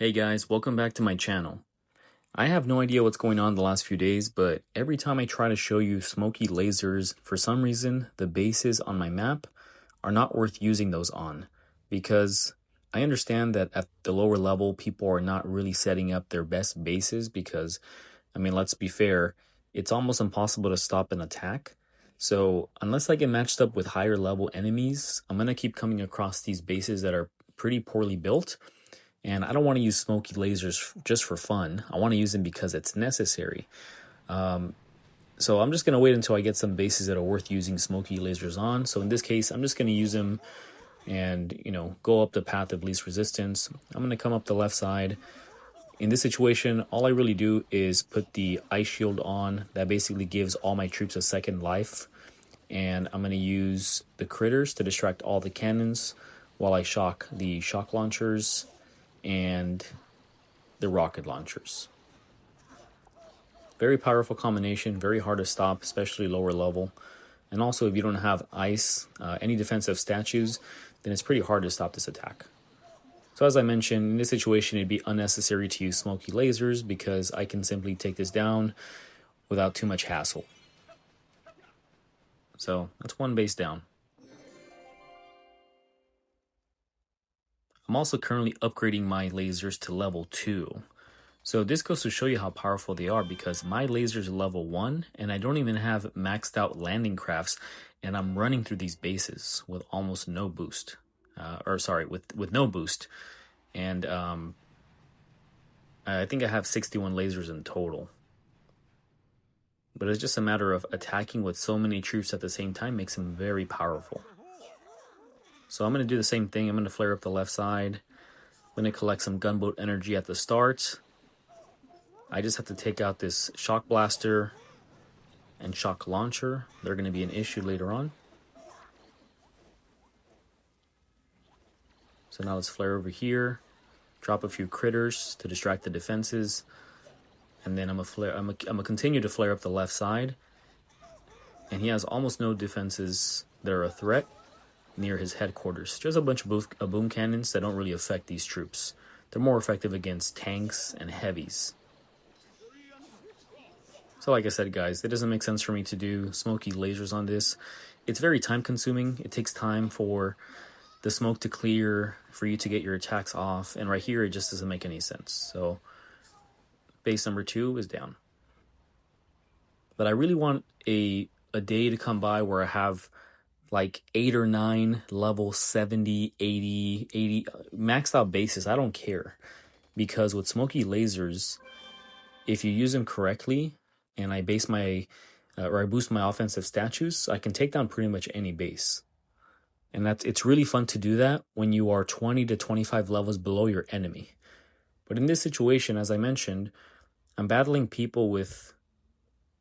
Hey guys, welcome back to my channel. I have no idea what's going on the last few days, but every time I try to show you smoky lasers, for some reason, the bases on my map are not worth using those on. Because I understand that at the lower level, people are not really setting up their best bases because, let's be fair, it's almost impossible to stop an attack. So unless I get matched up with higher level enemies, I'm going to keep coming across these bases that are pretty poorly built. And I don't want to use smoky lasers just for fun. I want to use them because it's necessary. So I'm just going to wait until I get some bases that are worth using smoky lasers on. So in this case, I'm just going to use them and, go up the path of least resistance. I'm going to come up the left side. In this situation, all I really do is put the ice shield on. That basically gives all my troops a second life. And I'm going to use the critters to distract all the cannons while I shock the shock launchers and the rocket launchers. Very powerful combination, very hard to stop, especially lower level. And also, if you don't have ice, any defensive statues, then it's pretty hard to stop this attack. So as I mentioned, in this situation, it'd be unnecessary to use smoky lasers because I can simply take this down without too much hassle. So that's one base down. I'm also currently upgrading my lasers to level 2. So this goes to show you how powerful they are because my lasers are level 1 and I don't even have maxed out landing crafts, and I'm running through these bases with almost no boost. With no boost. And I think I have 61 lasers in total. But it's just a matter of attacking with so many troops at the same time makes them very powerful. So I'm going to do the same thing. I'm going to flare up the left side. I'm going to collect some gunboat energy at the start. I just have to take out this shock blaster and shock launcher. They're going to be an issue later on. So now let's flare over here, drop a few critters to distract the defenses, and then I'm gonna continue to flare up the left side. And he has almost no defenses that are a threat near his headquarters. Just a bunch of boom cannons that don't really affect these troops. They're more effective against tanks and heavies. So like I said, guys, it doesn't make sense for me to do smoky lasers on this. It's very time consuming. It takes time for the smoke to clear, for you to get your attacks off. And right here, it just doesn't make any sense. So base number 2 is down. But I really want a day to come by where I have like 8 or 9 level 70, 80 maxed out bases. I don't care. Because with smoky lasers, if you use them correctly, and I boost my offensive statues, I can take down pretty much any base. And it's really fun to do that when you are 20 to 25 levels below your enemy. But in this situation, as I mentioned, I'm battling people with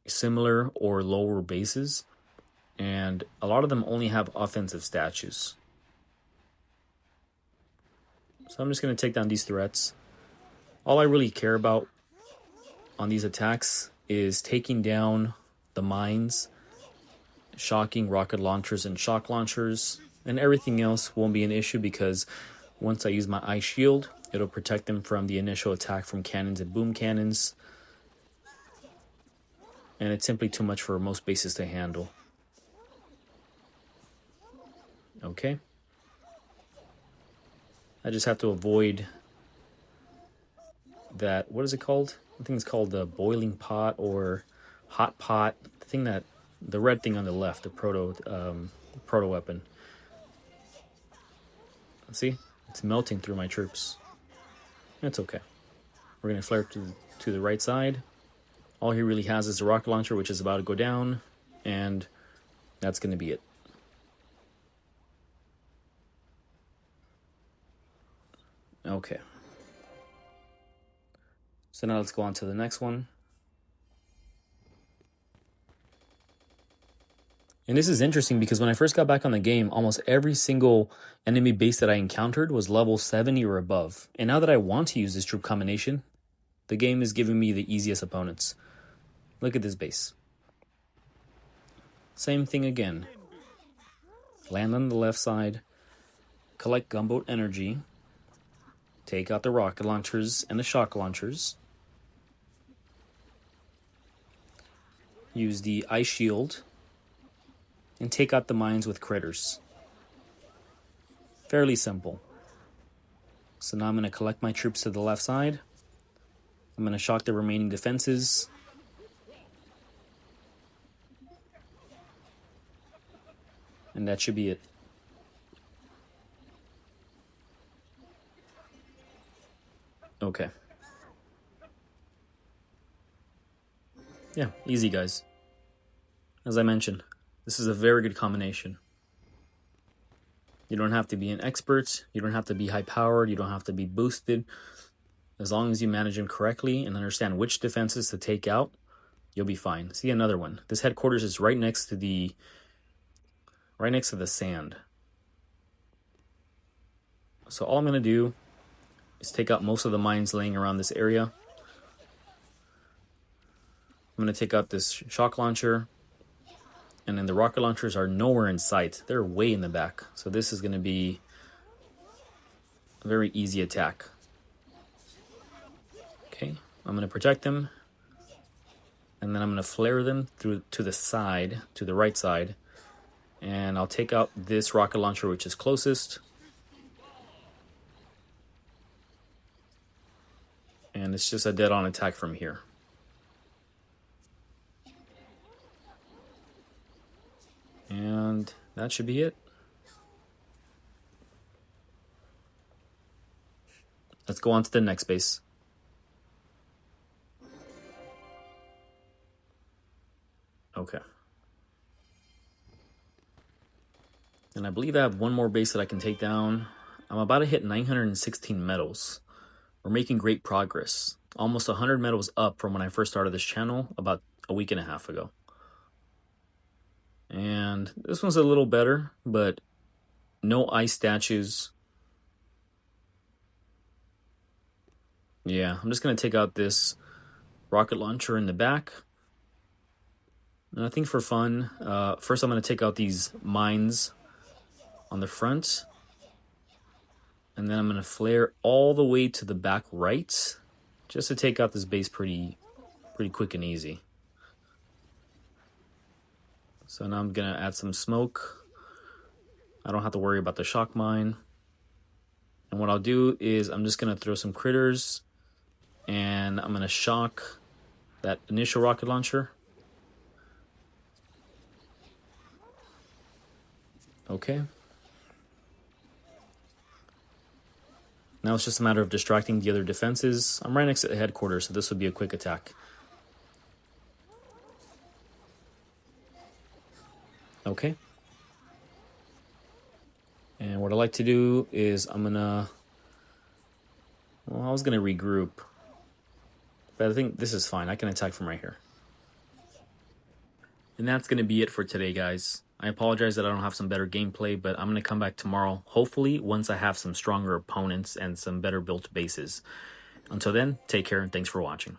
similar or lower bases, and a lot of them only have offensive statues. So I'm just going to take down these threats. All I really care about on these attacks is taking down the mines, shocking rocket launchers and shock launchers, and everything else won't be an issue because once I use my ice shield, it'll protect them from the initial attack from cannons and boom cannons. And it's simply too much for most bases to handle. Okay. I just have to avoid that, what is it called? I think it's called the boiling pot or hot pot. The red thing on the left, the proto weapon. See? It's melting through my troops. It's okay. We're going to flare to the right side. All he really has is the rocket launcher, which is about to go down, and that's going to be it. Okay. So now let's go on to the next one. And this is interesting because when I first got back on the game, almost every single enemy base that I encountered was level 70 or above. And now that I want to use this troop combination, the game is giving me the easiest opponents. Look at this base. Same thing again. Land on the left side, collect gunboat energy take out the rocket launchers and the shock launchers. Use the ice shield and take out the mines with critters. Fairly simple. So now I'm going to collect my troops to the left side. I'm going to shock the remaining defenses. And that should be it. Okay. Yeah, easy guys. As I mentioned, this is a very good combination. You don't have to be an expert, you don't have to be high powered, you don't have to be boosted. As long as you manage them correctly and understand which defenses to take out, you'll be fine. See, another one. This headquarters is right next to the sand. So all I'm going to do is take out most of the mines laying around this area. I'm going to take out this shock launcher, and then the rocket launchers are nowhere in sight. They're way in the back. So this is going to be a very easy attack. Okay, I'm going to protect them, and then I'm going to flare them through to the side, to the right side, and I'll take out this rocket launcher which is closest. And it's just a dead-on attack from here. And that should be it. Let's go on to the next base. Okay. And I believe I have one more base that I can take down. I'm about to hit 916 medals. We're making great progress. Almost 100 medals up from when I first started this channel about a week and a half ago. And this one's a little better, but no ice statues. Yeah, I'm just going to take out this rocket launcher in the back. And I think for fun, first I'm going to take out these mines on the front. And then I'm going to flare all the way to the back right, just to take out this base pretty quick and easy. So now I'm going to add some smoke. I don't have to worry about the shock mine. And what I'll do is I'm just going to throw some critters, and I'm going to shock that initial rocket launcher. Okay. Now it's just a matter of distracting the other defenses. I'm right next to the headquarters, so this would be a quick attack. Okay. And what I like to do is I was gonna regroup, but I think this is fine. I can attack from right here. And that's gonna be it for today, guys. I apologize that I don't have some better gameplay, but I'm going to come back tomorrow, hopefully once I have some stronger opponents and some better built bases. Until then, take care and thanks for watching.